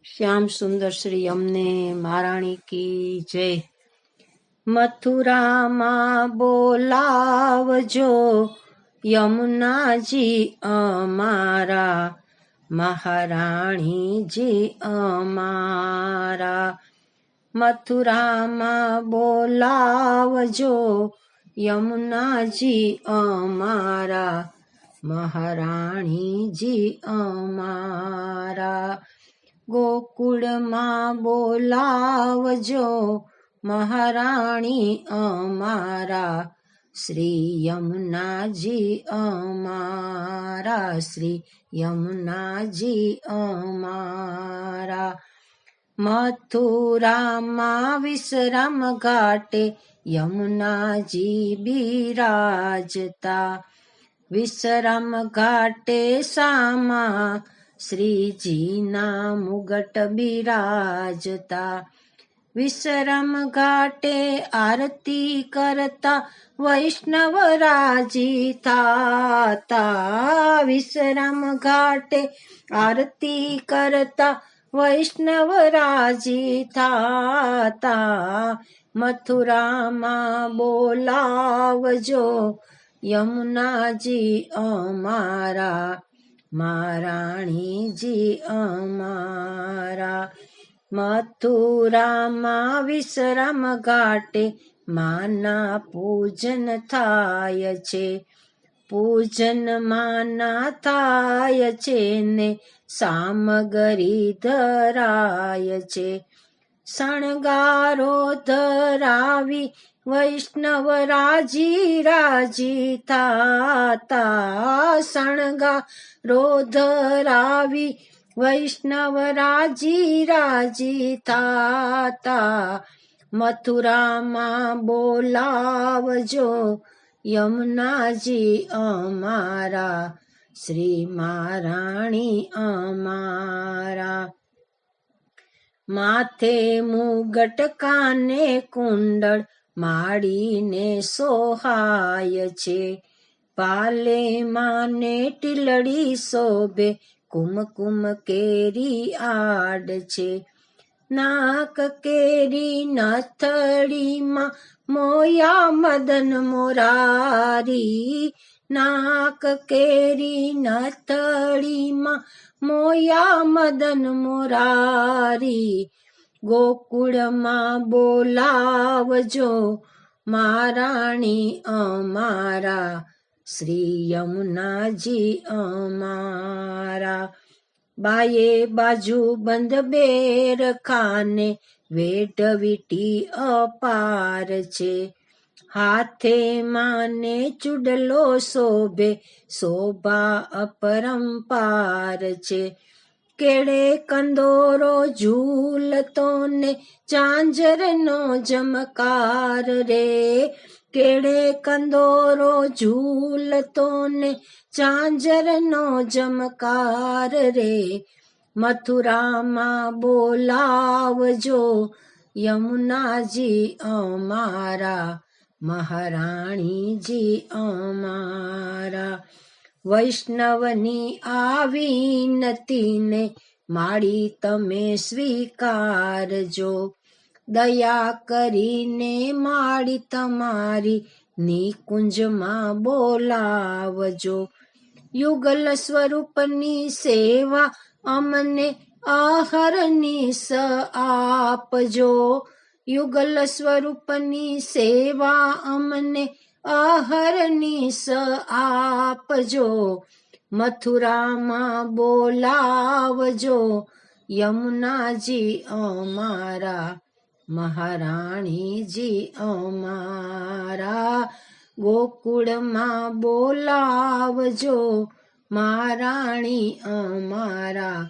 શ્યામ સુંદર શ્રી અમને મહારાણી કી જય. મથુરામાં બોલાવજો યમુનાજી અમારા, મહારાણીજી અમારા. મથુરામાં બોલાવજો યમુનાજી અમારા, મહારાણીજી અમારા. ગોકુળમાં બોલાવજો મહારાણી અમારા, શ્રી યમુનાજી અમારા, શ્રી યમુનાજી અમારા. મથુરામાં વિશ્રામ ઘાટે યમુનાજી બિરાજતા, વિશ્રામ ઘાટે સામા શ્રીજીના મુગટ બિરાજતા. વિશ્રામ ઘાટે આરતી કરતા વૈષ્ણવ રાજી થાતા, વિશ્રામ ઘાટે આરતી કરતા વૈષ્ણવ રાજી થાતા. મથુરામાં બોલાવજો યમુનાજી અમારા, મહારાણીજી અમારા. મથુરામાં વિશ્રામ ઘાટે માના પૂજન થાય છે, પૂજન માના થાય છે ને સામગરી ધરાય છે. શણગારો ધરાવી વૈષ્ણવ રાજી રાજી થાતા, શણગારો ધરાવી વૈષ્ણવ રાજી રાજી થાતા. મથુરામાં બોલાવજો યમુનાજી અમારા, શ્રી મહારાણી અમારા. માથે મુગટ કાને કુંડળ માડીને સોહાય છે, પાલે માને ટીલડી શોભે કુમકુમ કેરી આડ છે. નાક કેરી નથડીમાં મોયા મદન મોરારી, નાક કેરી નથડીમાં મોયા મદન મોરારી. ગોકુળમાં બોલાવજો મહારાણી અમારા, શ્રી યમુનાજી અમારા. બાયે બાજુ બંધ બેર ખાને વેઢ વીટી અપાર છે, હાથે માને ચૂડલો શોભે શોભા અપરંપાર છે. કેળે કંદોરો ઝૂલતો ને ઝાંઝરનો જમકાર રે, કેળે કંદોરો ઝૂલતો ને ઝાંઝરનો જમકાર રે. મથુરામાં બોલાવજો યમુનાજી અમારા, મહારાણીજી અમારા. વૈષ્ણવની આ વિનતીને માડી તમે સ્વીકારજો, દયા કરીને માડી તમારી નિકુંજમાં બોલાવજો. યુગલ સ્વરૂપની સેવા અમને અહર્નિશ આપજો, યુગલ સ્વરૂપની સેવા અમને અહર્નિશ આપજો. મથુરામાં બોલાવજો યમુનાજી અમારા, મહારાણીજી અમારા. ગોકુળમાં બોલાવજો મહારાણી અમારા,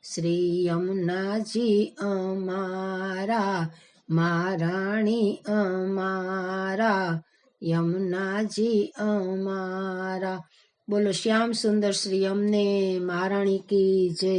શ્રી યમુનાજી અમારા, મહારાણી અમારા, યમુનાજી અમારા. બોલો શ્યામ સુંદર શ્રી અમને મહારાણી કી જય.